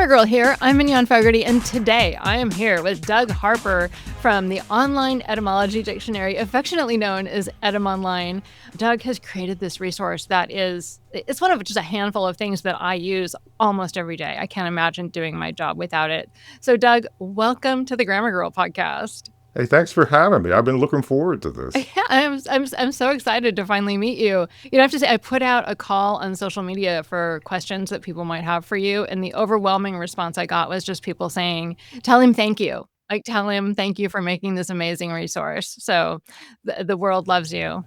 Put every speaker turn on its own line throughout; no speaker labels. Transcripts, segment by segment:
Girl here. I'm Mignon Fogarty, and today I am here with Doug Harper from the online etymology dictionary, affectionately known as Etymonline. Doug has created this resource that it's one of just a handful of things that I use almost every day. I can't imagine doing my job without it. So, Doug, welcome to the Grammar Girl podcast.
Hey, thanks for having me. I've been looking forward to this.
Yeah, I'm so excited to finally meet you. I have to say, I put out a call on social media for questions that people might have for you, and the overwhelming response I got was just people saying, "Tell him thank you. Like, tell him thank you for making this amazing resource." So, the world loves you.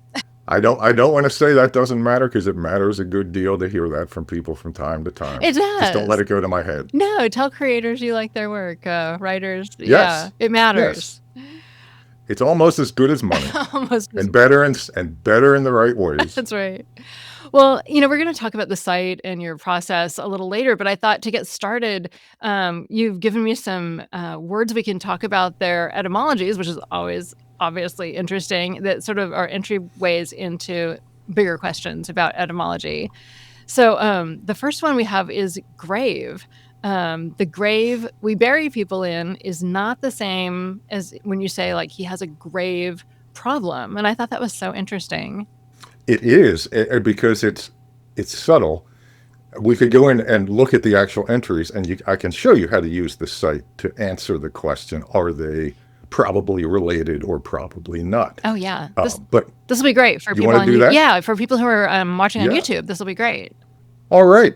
I don't want to say that doesn't matter, because it matters a good deal to hear that from people from time to time.
It does.
Just don't let it go to my head.
No, tell creators you like their work. Writers,
Yes.
Yeah, it matters.
Yes. It's almost as good as money.
Almost
and better and better in the right ways.
That's right. Well, we're going to talk about the site and your process a little later, but I thought to get started, you've given me some words we can talk about their etymologies, which is always obviously interesting, that sort of are entryways into bigger questions about etymology. So the first one we have is grave. The grave we bury people in is not the same as when you say, like, he has a grave problem. And I thought that was so interesting.
It is, because it's subtle. We could go in and look at the actual entries, and I can show you how to use the site to answer the question, are they probably related or probably not?
Oh, yeah.
But
this will be great for people. Yeah, for people who are watching on YouTube. This will be great.
All right.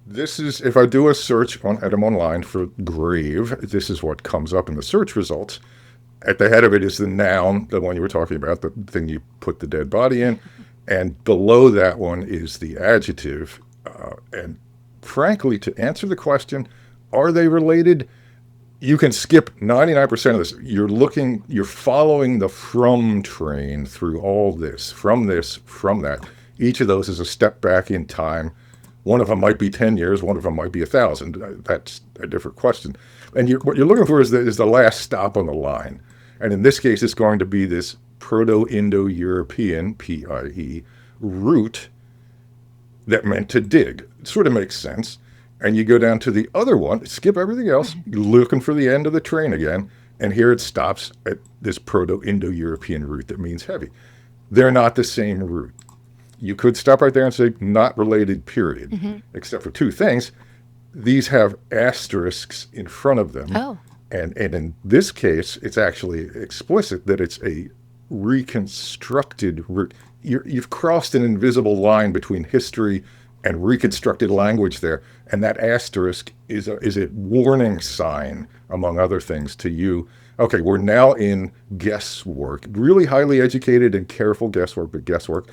This is, if I do a search on Etymonline for grave, this is what comes up in the search results. At the head of it is the noun, the one you were talking about, the thing you put the dead body in. And below that one is the adjective. And frankly, to answer the question, are they related? You can skip 99% of this. You're following the from train through all this, from that. Each of those is a step back in time. One of them might be 10 years, one of them might be 1,000. That's a different question. And what you're looking for is the last stop on the line. And in this case, it's going to be this Proto-Indo-European, P-I-E, root that meant to dig. It sort of makes sense. And you go down to the other one, skip everything else, you're looking for the end of the train again, and here it stops at this Proto-Indo-European root that means heavy. They're not the same root. You could stop right there and say, not related, period, except for two things. These have asterisks in front of them.
Oh.
And in this case, it's actually explicit that it's a reconstructed root. You've crossed an invisible line between history and reconstructed language there. And that asterisk is a warning sign, among other things, to you. Okay, we're now in guesswork, really highly educated and careful guesswork, but guesswork.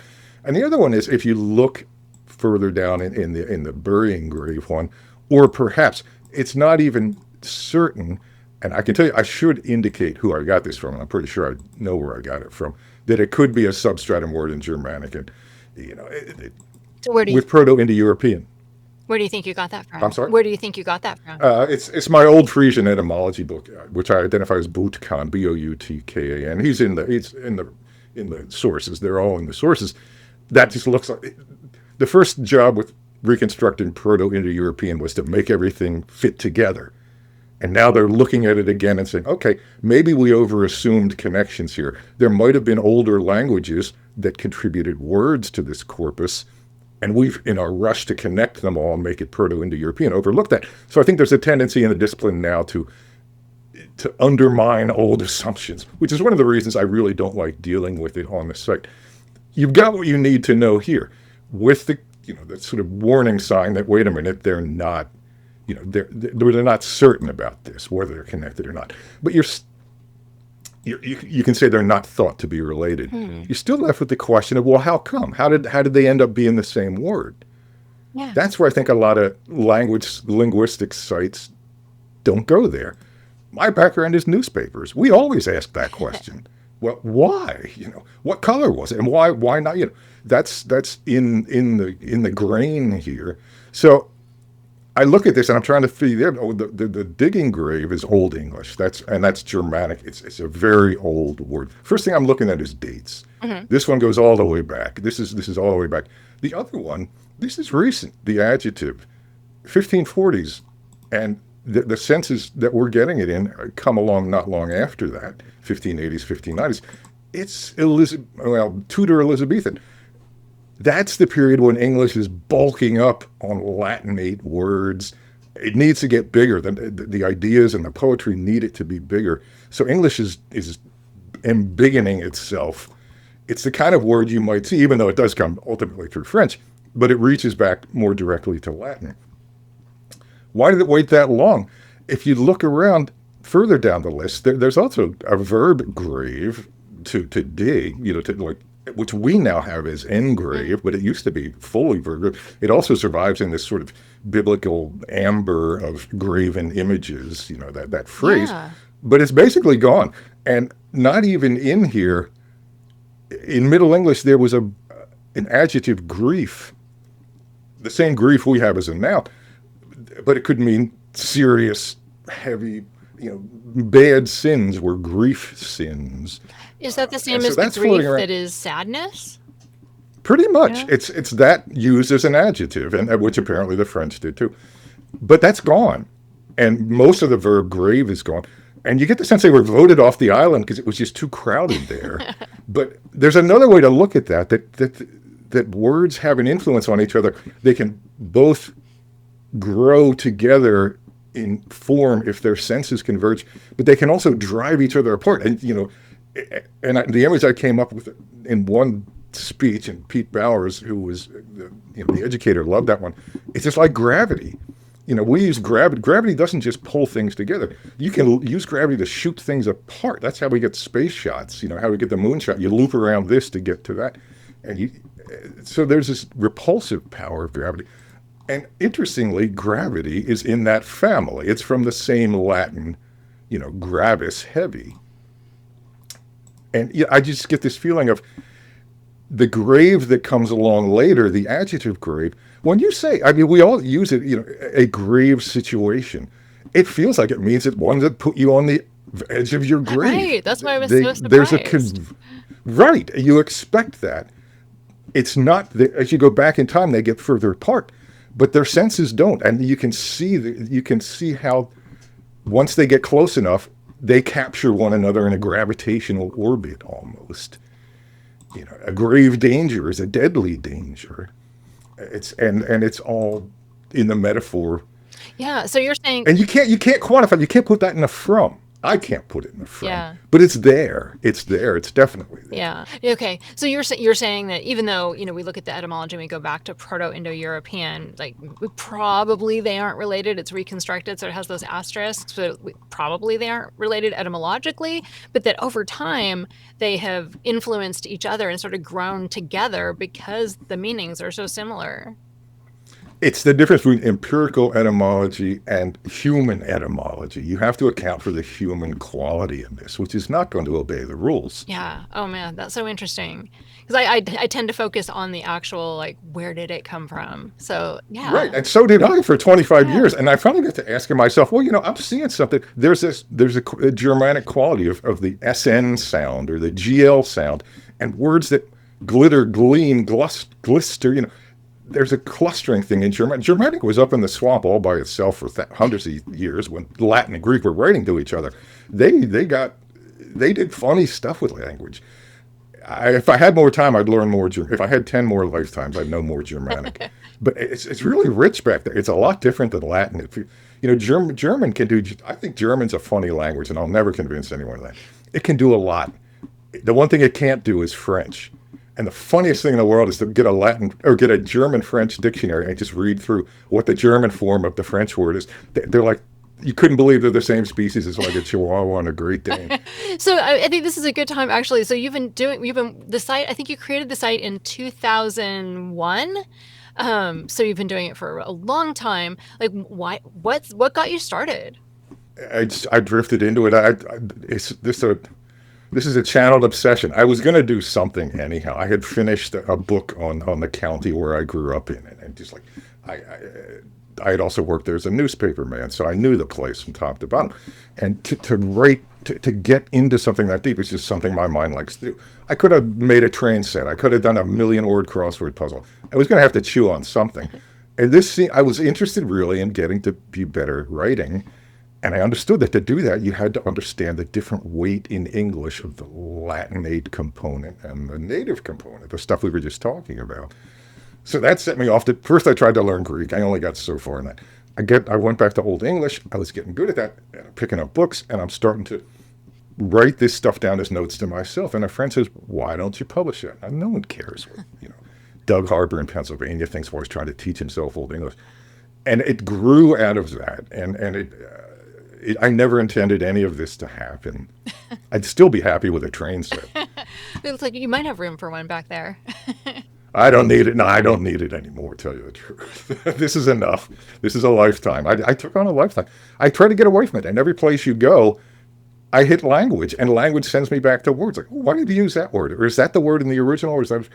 And the other one is, if you look further down in the burying grave one, or perhaps it's not even certain, and I can tell you, I should indicate who I got this from, and I'm pretty sure I know where I got it from, that it could be a substratum word in Germanic, and with Proto-Indo-European.
Where do you think you got that from?
I'm sorry?
Where do you think you got that from?
It's my old Frisian etymology book, which I identify as Boutkan, B-O-U-T-K-A-N. He's in the sources. They're all in the sources. That just looks like the first job with reconstructing Proto-Indo-European was to make everything fit together. And now they're looking at it again and saying, okay, maybe we overassumed connections here. There might have been older languages that contributed words to this corpus, and we've, in our rush to connect them all and make it Proto-Indo-European, overlooked that. So I think there's a tendency in the discipline now to undermine old assumptions, which is one of the reasons I really don't like dealing with it on the site. You've got what you need to know here, with the that sort of warning sign that, wait a minute, they're not, they're not certain about this, whether they're connected or not. But you can say they're not thought to be related. You're still left with the question of, well, how come? How did they end up being the same word?
Yeah.
That's where I think a lot of linguistic sites don't go there. My background is newspapers. We always ask that question. Well, why? What color was it, and why not? That's in the grain here. So I look at this and I'm trying to figure. The digging grave is Old English. That's Germanic. It's a very old word. First thing I'm looking at is dates. This one goes all the way back. This is all the way back. The other one, this is recent. The adjective, 1540s, and the senses that we're getting it in come along not long after that, 1580s, 1590s. It's Tudor Elizabethan. That's the period when English is bulking up on Latinate words. It needs to get bigger. The ideas and the poetry need it to be bigger. So English is embiggening itself. It's the kind of word you might see, even though it does come ultimately through French, but it reaches back more directly to Latin. Why did it wait that long? If you look around further down the list, there's also a verb grave, to dig, to like, which we now have as engrave, but it used to be fully verb. It also survives in this sort of biblical amber of graven images, that phrase,
Yeah.
but it's basically gone. And not even in here, in Middle English, there was an adjective grief, the same grief we have as a noun, but it could mean serious, heavy, bad sins were grief sins.
Is that the same
So
as the
that's
grief
floating around.
that is sadness?
Pretty much.
Yeah.
It's that used as an adjective, and which apparently the French did too. But that's gone. And most of the verb grave is gone. And you get the sense they were voted off the island because it was just too crowded there. But there's another way to look at that words have an influence on each other. They can both grow together in form if their senses converge, but they can also drive each other apart. And the image I came up with in one speech, and Pete Bowers, who was the educator, loved that one. It's just like gravity. We use gravity. Gravity doesn't just pull things together. You can use gravity to shoot things apart. That's how we get space shots. How we get the moon shot. You loop around this to get to that, so there's this repulsive power of gravity. And interestingly, gravity is in that family. It's from the same Latin, gravis, heavy. And I just get this feeling of the grave that comes along later, the adjective grave. When you say, we all use it, a grave situation. It feels like it means it one that put you on the edge of your grave.
Right. That's why I was so surprised.
Right. You expect that. It's not that as you go back in time, they get further apart, but their senses don't. And you can see how once they get close enough, they capture one another in a gravitational orbit almost. A grave danger is a deadly danger. It's all in the metaphor.
Yeah. So you're saying,
And you can't quantify. You can't put that in a from. I can't put it in a from.
Yeah.
But it's there. It's there. It's definitely there.
yeah. Okay. So you're saying that even though, we look at the etymology and we go back to Proto-Indo-European, like probably they aren't related. It's reconstructed, so it has those asterisks, but probably they aren't related etymologically, but that over time they have influenced each other and sort of grown together because the meanings are so similar.
It's the difference between empirical etymology and human etymology. You have to account for the human quality in this, which is not going to obey the rules.
Yeah. Oh man, that's so interesting. Because I tend to focus on the actual, like, where did it come from? So yeah.
Right, and so did I for 25
Yeah.
years. And I finally got to asking myself, well, I'm seeing something. There's a Germanic quality of the SN sound or the GL sound, and words that glitter, gleam, glister, there's a clustering thing in Germanic. Germanic was up in the swamp all by itself for hundreds of years when Latin and Greek were writing to each other. They did funny stuff with language. If I had more time, I'd learn more German. If I had 10 more lifetimes, I'd know more Germanic. But it's really rich back there. It's a lot different than Latin. German can do. I think German's a funny language, and I'll never convince anyone of that. It can do a lot. The one thing it can't do is French. And the funniest thing in the world is to get a German-French dictionary and just read through what the German form of the French word is. They're like, you couldn't believe they're the same species as like a Chihuahua and a Great Dane.
So I think this is a good time, actually. So you've been the site. I think you created the site in 2001. So you've been doing it for a long time. Like, why? What got you started?
I drifted into it. This is a channeled obsession. I was going to do something anyhow. I had finished a book on the county where I grew up in, and just like I had also worked there as a newspaper man, so I knew the place from top to bottom. And to write, to get into something that deep is just something my mind likes to do. I could have made a train set. I could have done a 1,000,000-word crossword puzzle. I was going to have to chew on something. And I was interested really in getting to be better at writing. And I understood that to do that, you had to understand the different weight in English of the Latinate component and the native component, the stuff we were just talking about. So that set me off. First, I tried to learn Greek. I only got so far in that. I went back to Old English. I was getting good at that, picking up books, and I'm starting to write this stuff down as notes to myself. And a friend says, "Why don't you publish it?" And no one cares. Doug Harper in Pennsylvania thinks he's trying to teach himself Old English, and it grew out of that. And I never intended any of this to happen. I'd still be happy with a train set.
It looks like you might have room for one back there.
I don't need it. No, I don't need it anymore, to tell you the truth. This is enough. This is a lifetime. I took on a lifetime. I try to get away from it. And every place you go, I hit language, and language sends me back to words. Like, why did you use that word? Or is that the word in the original? Or is that,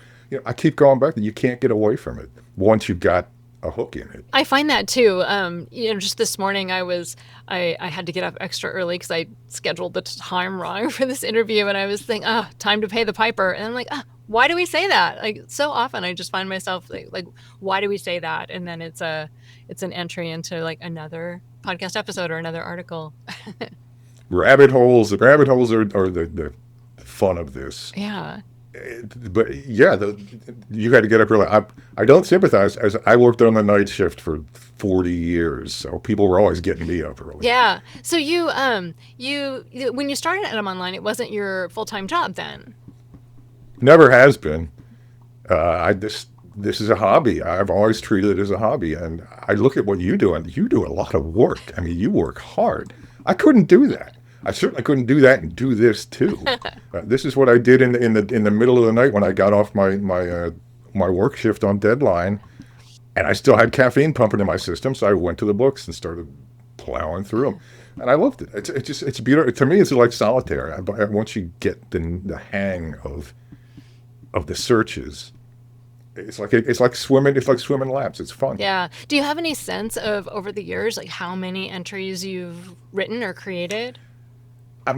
I keep going back. You can't get away from it once you've got a hook in it.
I find that too. Just this morning I had to get up extra early because I scheduled the time wrong for this interview, and I was thinking, time to pay the piper. And I'm like, why do we say that? Like, so often I just find myself like, why do we say that? And then it's an entry into like another podcast episode or another article.
Rabbit holes. The rabbit holes are the fun of this.
Yeah.
But yeah, you got to get up early. I don't sympathize, as I worked on the night shift for 40 years, so people were always getting me up early.
Yeah. So you when you started Etymonline, it wasn't your full-time job then?
Never has been. This is a hobby. I've always treated it as a hobby, and I look at what you do, and you do a lot of work. I mean, you work hard. I couldn't do that. I certainly couldn't do that and do this too. This is what I did in the middle of the night when I got off my work shift on deadline, and I still had caffeine pumping in my system. So I went to the books and started plowing through them, and I loved it. It's beautiful. To me, it's like solitaire. Once you get the hang of the searches, it's like swimming. It's like swimming laps. It's fun.
Yeah. Do you have any sense of over the years, like how many entries you've written or created?
I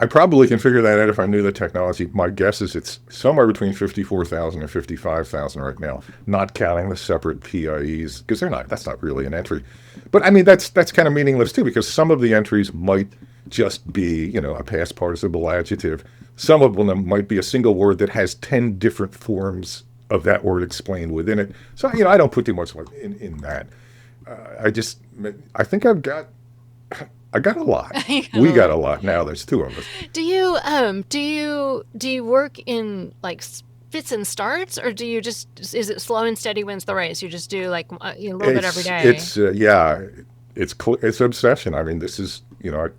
probably can figure that out if I knew the technology. My guess is it's somewhere between 54,000 and 55,000 right now, not counting the separate PIEs, because that's not really an entry. But I mean, that's kind of meaningless too, because some of the entries might just be, a past participle adjective. Some of them might be a single word that has 10 different forms of that word explained within it. So, I don't put too much in that. I think I got a lot. We got a lot now. There's two of us.
Do you work in like fits and starts, or do you is it slow and steady wins the race? You just do like a little bit every day.
It's obsession. I mean, this is like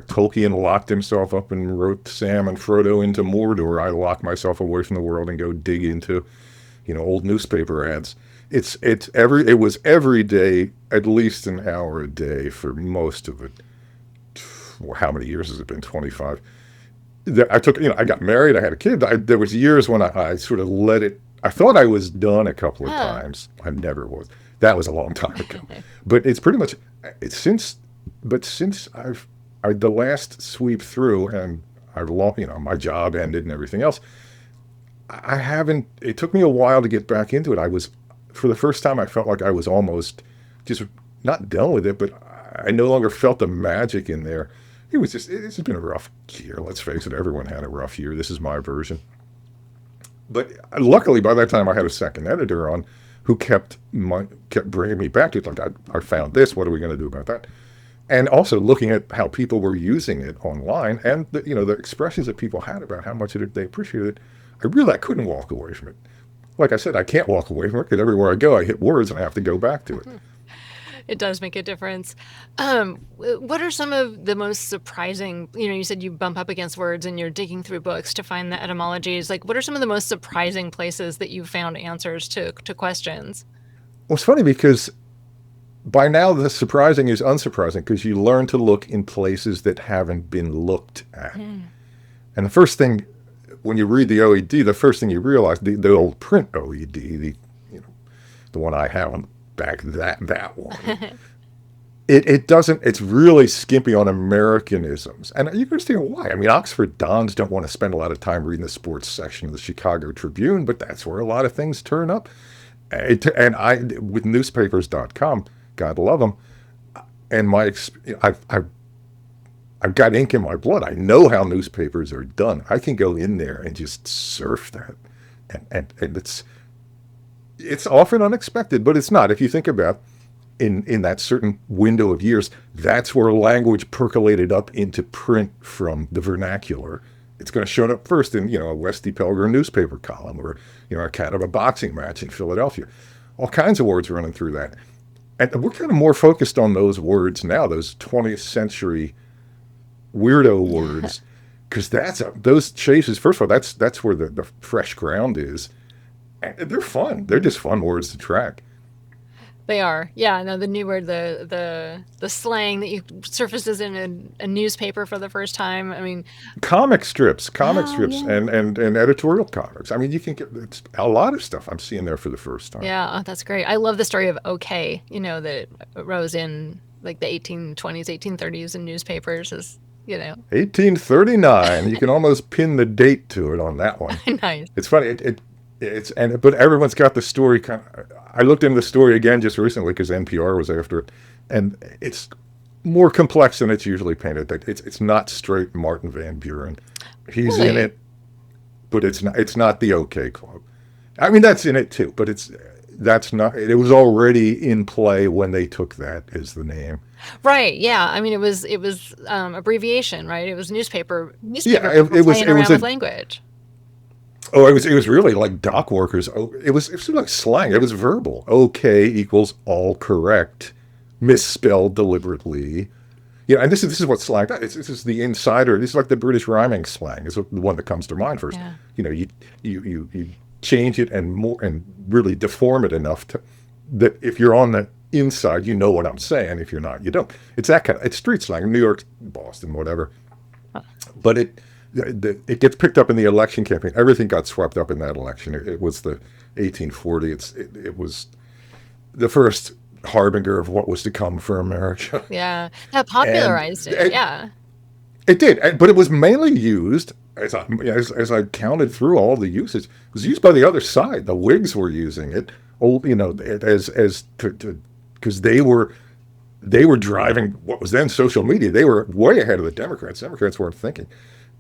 Tolkien locked himself up and wrote Sam and Frodo into Mordor. I lock myself away from the world and go dig into, old newspaper ads. It was every day, at least an hour a day for most of it. Well, how many years has it been? 25. I got married, I had a kid. There was years when I sort of let it, I thought I was done a couple of times. I never was. That was a long time ago. But it's pretty much, since the last sweep through and my job ended and everything else, it took me a while to get back into it. For the first time, I felt like I was almost just not done with it, but I no longer felt the magic in there. It's been a rough year. Let's face it, everyone had a rough year. This is my version. But luckily, by that time, I had a second editor on who kept bringing me back to it. Like, I found this. What are we going to do about that? And also looking at how people were using it online and the expressions that people had about how much they appreciated it. I couldn't walk away from it. Like I said, I can't walk away from it because everywhere I go, I hit words and I have to go back to it.
It does make a difference. What are some of the most surprising, you said you bump up against words and you're digging through books to find the etymologies. Like, what are some of the most surprising places that you've found answers to questions?
Well, it's funny because by now the surprising is unsurprising because you learn to look in places that haven't been looked at. And the first thing, when you read the OED, the first thing you realize, the old print OED, the one I have on back, that one, it's really skimpy on Americanisms. And you can understand why. I mean, Oxford Dons don't want to spend a lot of time reading the sports section of the Chicago Tribune, but that's where a lot of things turn up. With newspapers.com, God love them, and I've got ink in my blood. I know how newspapers are done. I can go in there and just surf that, and it's often unexpected, but it's not. If you think about in that certain window of years, that's where language percolated up into print from the vernacular. It's going to show up first in, a Westy Pelgrim newspaper column, or, a cat of a boxing match in Philadelphia. All kinds of words running through that. And we're kind of more focused on those words now, those 20th century weirdo words, because those chases, first of all, that's where the fresh ground is. And they're fun. They're just fun words to track.
They are. Yeah, no, the new word, the slang that you surfaces in a newspaper for the first time. I mean,
comic strips,
yeah.
and editorial comics. I mean, you can it's a lot of stuff I'm seeing there for the first time.
Yeah, that's great. I love the story of OK, that it rose in like the 1820s, 1830s in newspapers as,
1839. You can almost pin the date to it on that one.
Nice.
It's funny. But everyone's got the story I looked into the story again just recently because NPR was after it, and it's more complex than it's usually painted. It's not straight Martin Van Buren. He's
Really?
in it, but it's not the OK Club. I mean, that's in it too, but that's not. It was already in play when they took that as the name.
Right. Yeah. I mean, it was abbreviation, right? It was newspaper
Yeah,
people
it was
playing around with language.
Oh, it was really like dock workers. Oh, it was sort of like slang. It was verbal. OK equals all correct, misspelled deliberately. And this is what slang. This is the insider. This is like the British rhyming slang. Is the one that comes to mind first.
Yeah.
You change it and really deform it enough that if you're on the inside, you know what I'm saying. If you're not, you don't. It's that kind of. It's street slang. New York, Boston, whatever. But it gets picked up in the election campaign. Everything got swept up in that election. It was the 1840. It was the first harbinger of what was to come for America.
Yeah. That popularized it. Yeah.
It did, but it was mainly used, as I counted through all the uses, it was used by the other side. The Whigs were using it, because they were driving what was then social media. They were way ahead of the Democrats. Democrats weren't thinking.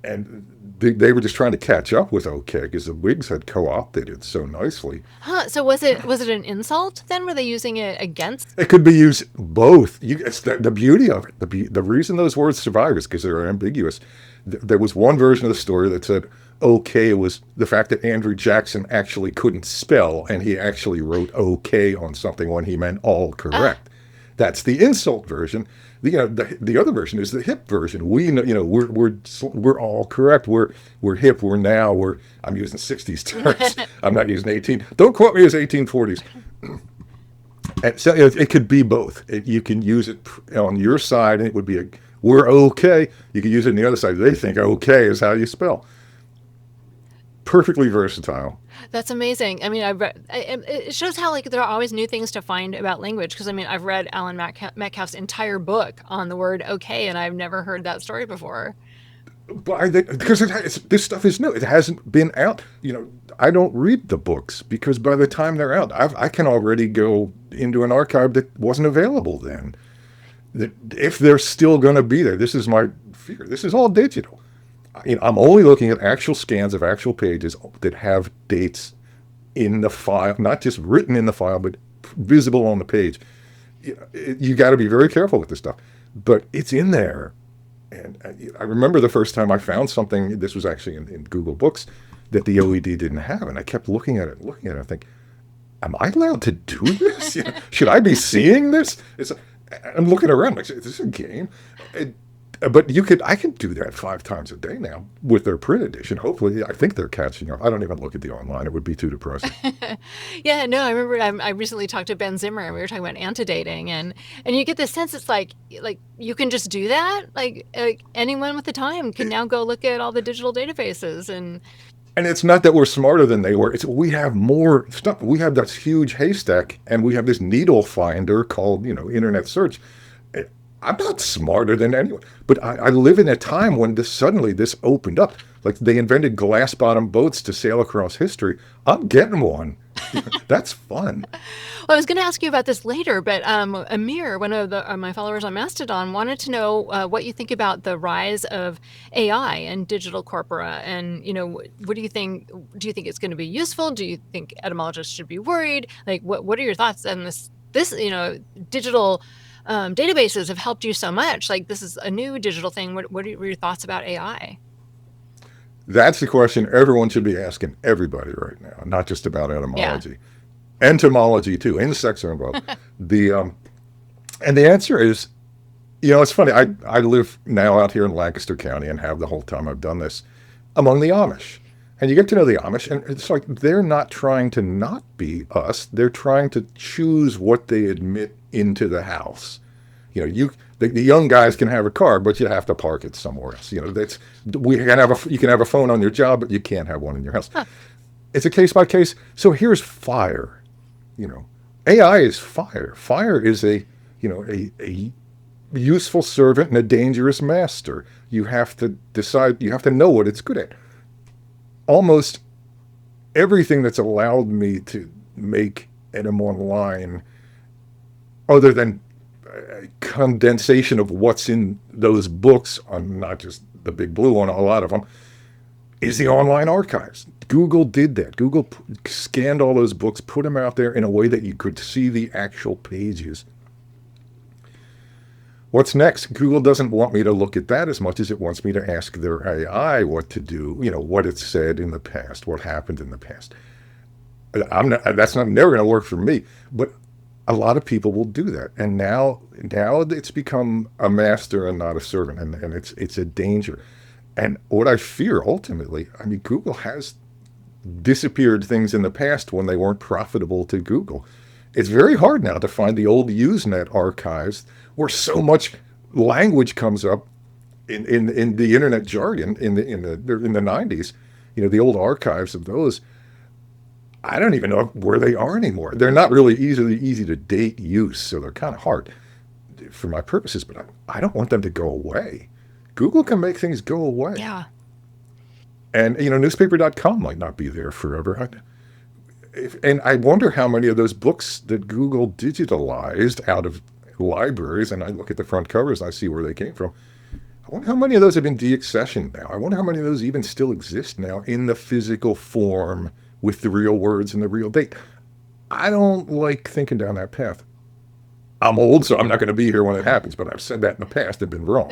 And they were just trying to catch up with OK because the Whigs had co-opted it so nicely.
Huh. So was it an insult then? Were they using it against?
It could be used both. It's the beauty of it. The reason those words survive is because they're ambiguous. There was one version of the story that said OK was the fact that Andrew Jackson actually couldn't spell, and he actually wrote OK on something when he meant all correct. That's the insult version. The other version is the hip version. We're all correct. We're hip. I'm using 60s terms. I'm not using 18. Don't quote me as 1840s. And so it could be both. You can use it on your side, and it would be we're OK. You can use it on the other side. They think OK is how you spell. Perfectly versatile.
That's amazing. I mean, it shows how there are always new things to find about language. Because I've read Alan Metcalf's entire book on the word "okay," and I've never heard that story before.
Because this stuff is new. It hasn't been out. I don't read the books because by the time they're out, I can already go into an archive that wasn't available then. That if they're still going to be there, this is my fear. This is all digital. I'm only looking at actual scans of actual pages that have dates in the file, not just written in the file, but visible on the page. You got to be very careful with this stuff, but it's in there. And I remember the first time I found something, this was actually in Google Books, that the OED didn't have. And I kept looking at it. I think, am I allowed to do this? Should I be seeing this? I'm looking around, like, is this a game? But I can do that 5 times a day now with their print edition. Hopefully, I think they're catching up. I don't even look at the online. It would be too depressing.
Yeah, no, I remember I recently talked to Ben Zimmer and we were talking about antedating and you get this sense it's like you can just do that? Like anyone with the time can now go look at all the digital databases and
it's not that we're smarter than they were. It's we have more stuff. We have this huge haystack and we have this needle finder called, internet search. I'm not smarter than anyone, but I live in a time when suddenly this opened up. Like they invented glass-bottom boats to sail across history. I'm getting one. That's fun.
Well, I was going to ask you about this later, but Amir, one of my followers on Mastodon, wanted to know what you think about the rise of AI and digital corpora, and what do you think? Do you think it's going to be useful? Do you think etymologists should be worried? Like, what are your thoughts on this? Digital databases have helped you so much. Like, this is a new digital thing. What are your thoughts about AI?
That's the question everyone should be asking everybody right now, not just about
Yeah.
etymology. Entomology too. Insects are involved. And the answer is, it's funny. I live now out here in Lancaster County and have the whole time I've done this among the Amish. And you get to know the Amish, and it's like they're not trying to not be us. They're trying to choose what they admit into the house. The young guys can have a car, but you have to park it somewhere else. You can have a phone on your job, but you can't have one in your house.
Huh.
It's a case by case. So here's fire. AI is fire. Fire is a useful servant and a dangerous master. You have to decide. You have to know what it's good at. Almost everything that's allowed me to make Etymonline, other than a condensation of what's in those books, on not just the big blue one, a lot of them, is the online archives. Google did that. Google scanned all those books, put them out there in a way that you could see the actual pages. What's next? Google doesn't want me to look at that as much as it wants me to ask their AI what to do, what it said in the past, what happened in the past. That's never going to work for me, but a lot of people will do that. And now it's become a master and not a servant, and it's a danger. And what I fear ultimately, Google has disappeared things in the past when they weren't profitable to Google. It's very hard now to find the old Usenet archives where so much language comes up in the internet jargon in the 90s. The old archives of those. I don't even know where they are anymore. They're not really easy to date use, so they're kind of hard for my purposes. But I don't want them to go away. Google can make things go away.
Yeah.
And newspaper.com might not be there forever. And I wonder how many of those books that Google digitalized out of libraries, and I look at the front covers and I see where they came from. I wonder how many of those have been deaccessioned now. I wonder how many of those even still exist now in the physical form with the real words and the real date. I don't like thinking down that path. I'm old, so I'm not going to be here when it happens, but I've said that in the past and been wrong.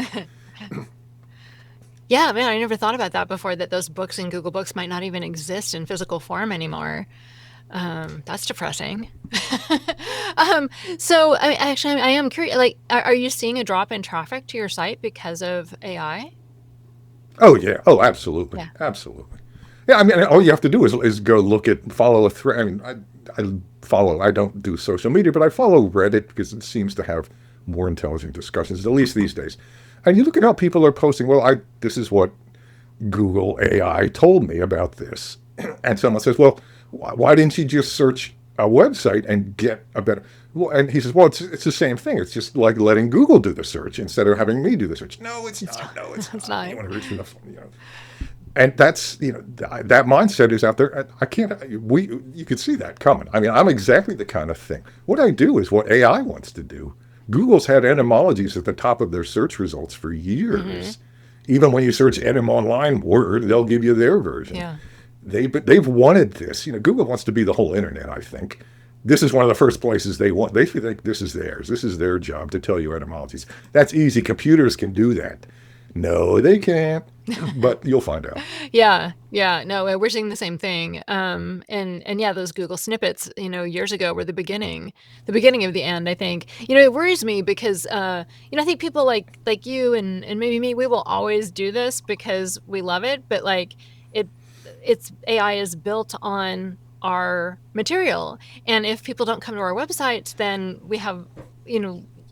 Yeah, man, I never thought about that before, that those books in Google Books might not even exist in physical form anymore. That's depressing. So I am curious, like, are you seeing a drop in traffic to your site because of AI?
Oh, yeah. Oh, absolutely.
Yeah.
Absolutely. Yeah, all you have to do is go follow a thread. I don't do social media, but I follow Reddit because it seems to have more intelligent discussions, at least these days. And you look at how people are posting, this is what Google AI told me about this. And someone says, well, why didn't you just search a website and get a better... Well, and he says, well, it's the same thing. It's just like letting Google do the search instead of having me do the search. No, it's not. No, it's not. You want to reach for the phone, And that's, that mindset is out there. You could see that coming. I'm exactly the kind of thing. What I do is what AI wants to do. Google's had etymologies at the top of their search results for years. Mm-hmm. Even when you search Etymonline word, they'll give you their version.
Yeah.
They've wanted this. Google wants to be the whole internet, I think. This is one of the first places they want. They think this is theirs. This is their job to tell you etymologies. That's easy. Computers can do that. No, they can't. But you'll find out.
Yeah. No, we're seeing the same thing. And yeah, those Google snippets, years ago were the beginning of the end, I think. It worries me because, I think people like you and maybe me, we will always do this because we love it. But it's AI is built on our material. And if people don't come to our website, then we have,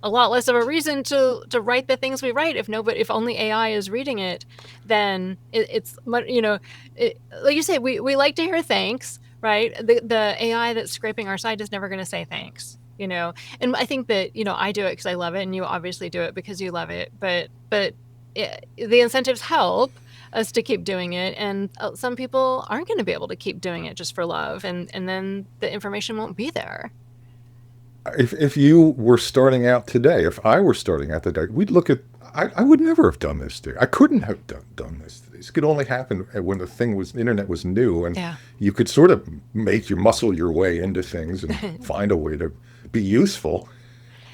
a lot less of a reason to write the things we write. If only AI is reading it, then it's like you say, we like to hear thanks, right? The AI that's scraping our site is never going to say thanks, and I think that, I do it because I love it, and you obviously do it because you love it, but the incentives help. us to keep doing it, and some people aren't going to be able to keep doing it just for love, and then the information won't be there.
If you were starting out today, if I were starting out today, we'd look at. I would never have done this today. I couldn't have done this. This could only happen when the internet was new, and
Yeah.
you could sort of make your muscle your way into things and find a way to be useful.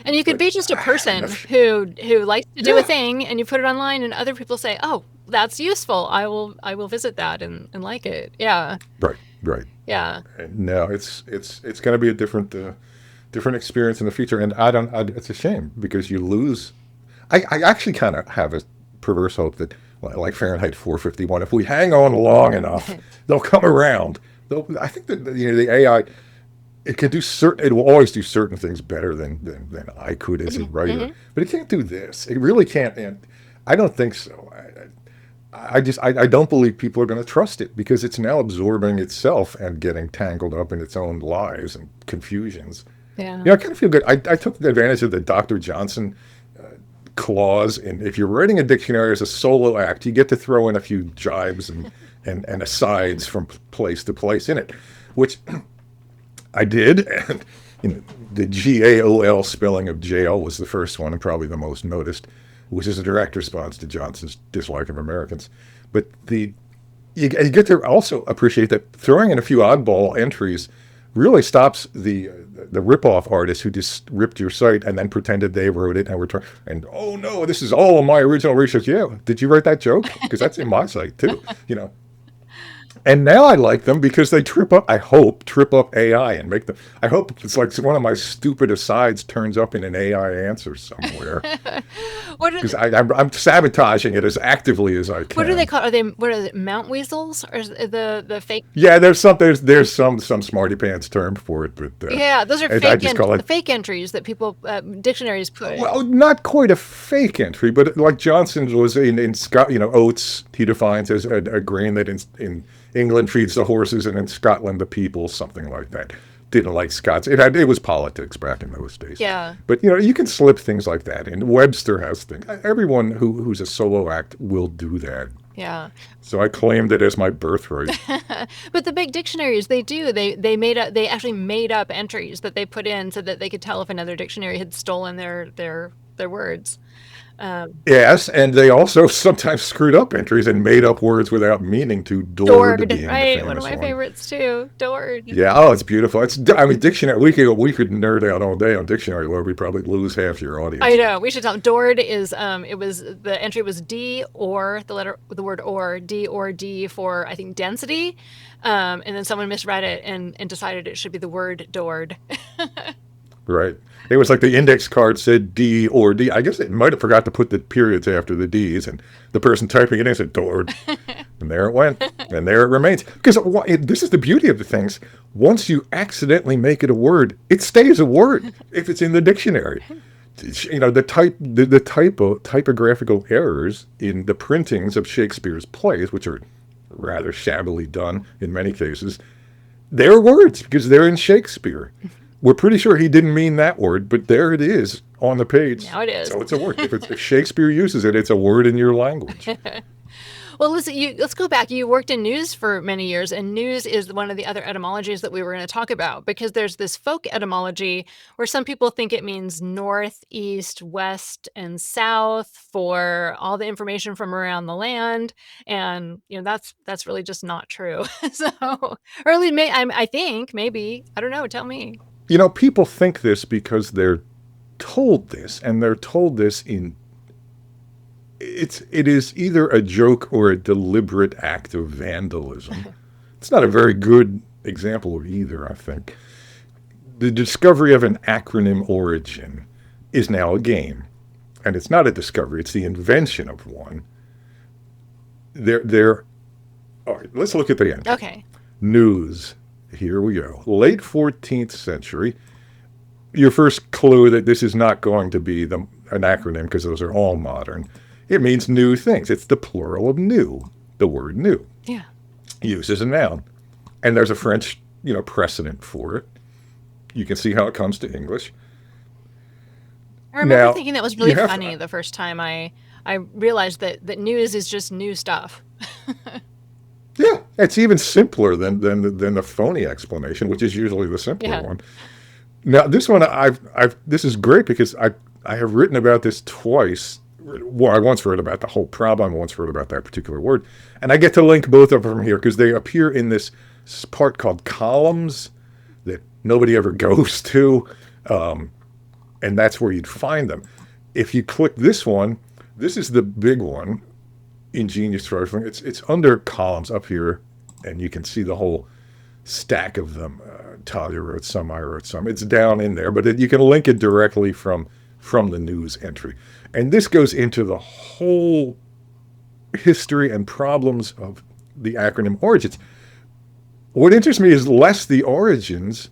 And you could
But
be just a person who likes to do a
yeah,
thing, and you put it online, and other people say, "Oh, that's useful. I will visit that and like it." Yeah,
right, right.
yeah,
No, it's going to be a different experience in the future, and I don't. It's a shame because you lose. I actually kind of have a perverse hope that, like Fahrenheit 451, if we hang on long enough, they'll come around. I think that the AI, it can do certain. It will always do certain things better than I could as a writer, but it can't do this. It really can't. And I don't think so. I don't believe people are going to trust it because it's now absorbing itself and getting tangled up in its own lies and confusions.
yeah.
I kind of feel good. I took advantage of the Dr. Johnson clause, and if you're writing a dictionary as a solo act, you get to throw in a few jibes and asides from place to place in it, which I did. And the GAOL spelling of jail was the first one and probably the most noticed, which is a direct response to Johnson's dislike of Americans. But you get to also appreciate that throwing in a few oddball entries really stops the rip-off artist who just ripped your site and then pretended they wrote it and were and oh no, this is all of my original research. Yeah, did you write that joke? Because that's in my site too. And now I like them because they trip up AI and make them. I hope it's like one of my stupid asides turns up in an AI answer somewhere
What are
because I'm sabotaging it as actively as I can.
what are they called? What are they, mount weasels, or is it the fake?
Yeah, there's some smarty pants term for it, but
Yeah, those are
I just call it.
fake entries that people dictionaries put.
Well, not quite a fake entry, but like Johnson's was in Scott. Oats he defines as a grain that in England feeds the horses, and in Scotland the people, something like that. Didn't like Scots. It was politics back in those days.
Yeah.
But you can slip things like that in. Webster has things. Everyone who's a solo act will do that.
Yeah.
So I claimed it as my birthright.
But the big dictionaries, they do. They actually made up entries that they put in so that they could tell if another dictionary had stolen their words.
Yes, and they also sometimes screwed up entries and made up words without meaning to. Dord
Dord,
being the
right? One of
famous
my
one.
favorites too. Dord.
Yeah, oh, it's beautiful. Dictionary. We could nerd out all day on dictionary lore. We'd probably lose half your audience.
I know. We should tell. Dord is the entry was D, or the word or D for, I think, density, and then someone misread it and decided it should be the word Dord.
Right. It was like the index card said D or D. I guess it might have forgot to put the periods after the D's, and the person typing it in said Dord. And there it went. And there it remains. Because this is the beauty of the things. Once you accidentally make it a word, it stays a word if it's in the dictionary. The typographical errors in the printings of Shakespeare's plays, which are rather shabbily done in many cases, they're words because they're in Shakespeare. We're pretty sure he didn't mean that word, but there it is on the page.
Now it is.
So it's a word. If Shakespeare uses it, it's a word in your language.
Well, listen, let's go back. You worked in news for many years, and news is one of the other etymologies that we were going to talk about, because there's this folk etymology where some people think it means north, east, west, and south for all the information from around the land, and that's really just not true. So, or at least I think maybe, I don't know. Tell me.
People think this because they're told this, and they're told this in. It is either a joke or a deliberate act of vandalism. It's not a very good example of either, I think. The discovery of an acronym origin is now a game. And it's not a discovery, it's the invention of one. All right, let's look at the end.
Okay.
News. Here we go. Late 14th century. Your first clue that this is not going to be an acronym, because those are all modern. It means new things. It's the plural of new, the word new.
Yeah.
Used as a noun. And there's a French, precedent for it. You can see how it comes to English.
I remember
Now,
thinking that was really
you have-
funny the first time I I realized that news is just new stuff.
Yeah, it's even simpler than the phony explanation, which is usually the simpler
Yeah.
one. Now, this one, this is great because I have written about this twice. Well, I once wrote about the whole problem. I once wrote about that particular word. And I get to link both of them here because they appear in this part called columns that nobody ever goes to. And that's where you'd find them. If you click this one, this is the big one, ingenious trifling. It's under columns up here, and you can see the whole stack of them. Talia wrote some, I wrote some. It's down in there, but you can link it directly from the news entry. And this goes into the whole history and problems of the acronym origins. What interests me is less the origins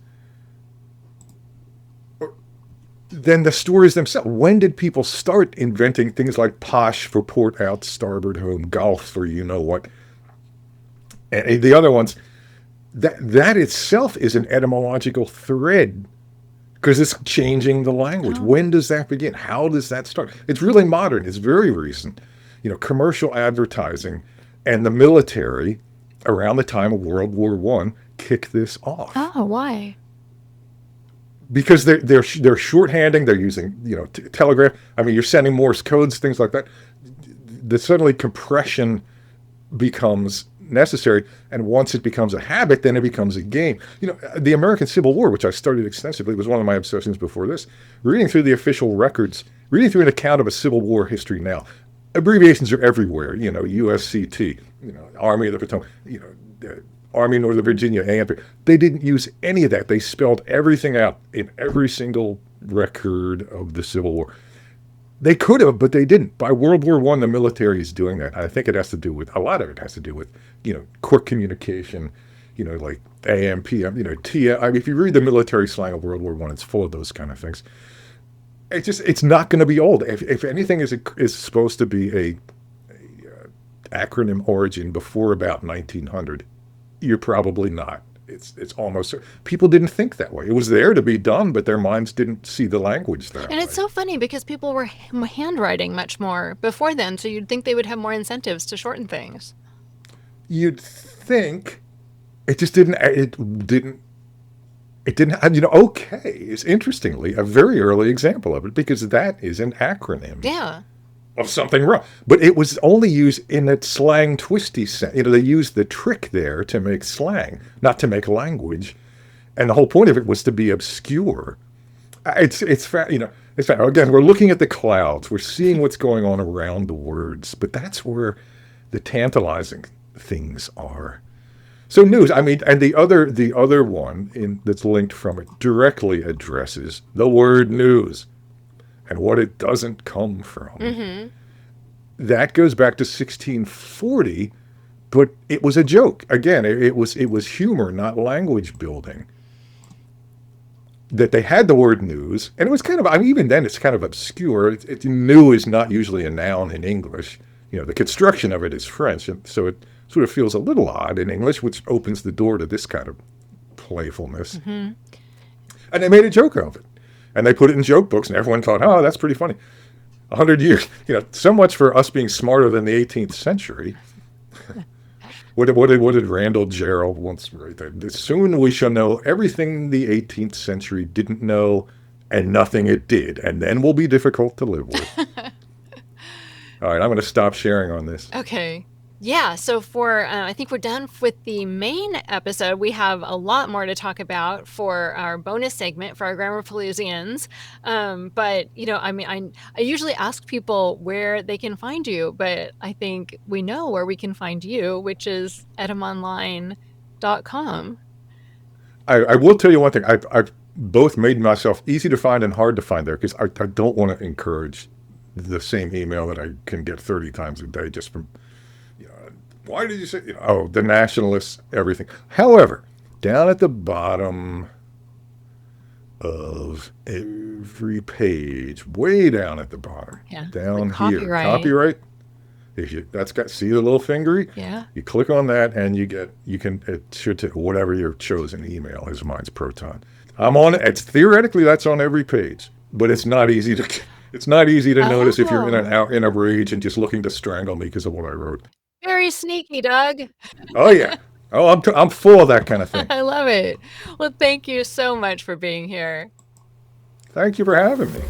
than the stories themselves. When did people start inventing things like posh for port out, starboard home, golf for you know what? And the other ones, that itself is an etymological thread because it's changing the language.
Oh.
When does that begin? How does that start? It's really modern. It's very recent. Commercial advertising and the military around the time of World War I kicked this off.
Oh, why?
Because they're shorthanding. They're using telegraph. I mean, you're sending Morse codes, things like that. Suddenly compression becomes necessary, and once it becomes a habit, then it becomes a game. The American Civil War, which I studied extensively, was one of my obsessions before this. Reading through the official records, reading through an account of a Civil War history now, abbreviations are everywhere. USCT, Army of the Potomac, Army Northern Virginia, AMP. They didn't use any of that. They spelled everything out in every single record of the Civil War. They could have, but they didn't. By World War I, the military is doing that. I think a lot of it has to do with, court communication, like AM, PM, TM. I mean, if you read the military slang of World War I, it's full of those kind of things. It's not going to be old. If anything is supposed to be a acronym origin before about 1900, you're probably not. It's almost, people didn't think that way. It was there to be done, but their minds didn't see the language that way.
And it's so funny because people were handwriting much more before then, so you'd think they would have more incentives to shorten things.
You'd think. It just didn't. It didn't. Okay is interestingly a very early example of it because that is an acronym.
Yeah.
Of something wrong. But it was only used in that slang twisty sense. They used the trick there to make slang, not to make language. And the whole point of it was to be obscure. It's again, we're looking at the clouds. We're seeing what's going on around the words. But that's where the tantalizing things are. So news, I mean, and the other one that's linked from it directly addresses the word news and what it doesn't come from.
Mm-hmm.
That goes back to 1640, but it was a joke. Again, it was humor, not language building. That they had the word news, and it was kind of, I mean, even then it's kind of obscure. New is not usually a noun in English. The construction of it is French, and so it sort of feels a little odd in English, which opens the door to this kind of playfulness.
Mm-hmm.
And they made a joke of it. And they put it in joke books, and everyone thought, oh, that's pretty funny. 100 years. So much for us being smarter than the 18th century. What did Randall Gerald once write there? Soon we shall know everything the 18th century didn't know and nothing it did, and then will be difficult to live with. All right, I'm going to stop sharing on this.
Okay. Yeah, so I think we're done with the main episode. We have a lot more to talk about for our bonus segment for our Grammarpaloozians. But, I mean, I usually ask people where they can find you, but I think we know where we can find you, which is Etymonline.com.
I will tell you one thing. I've both made myself easy to find and hard to find there because I don't want to encourage the same email that I can get 30 times a day just from... Why did you say, the nationalists, everything. However, down at the bottom of every page, way down at the bottom, down
like
here, copyright. See the little fingery?
Yeah.
You click on that and it should take whatever your chosen email is. Mine's Proton. I'm on it. Theoretically, that's on every page, but it's not easy to It's not easy to notice if you're
Oh,
in a rage and just looking to strangle me because of what I wrote.
very sneaky, Doug.
Oh yeah. Oh, I'm full of that kind of thing.
I love it. Well, thank you so much for being here.
Thank you for having me.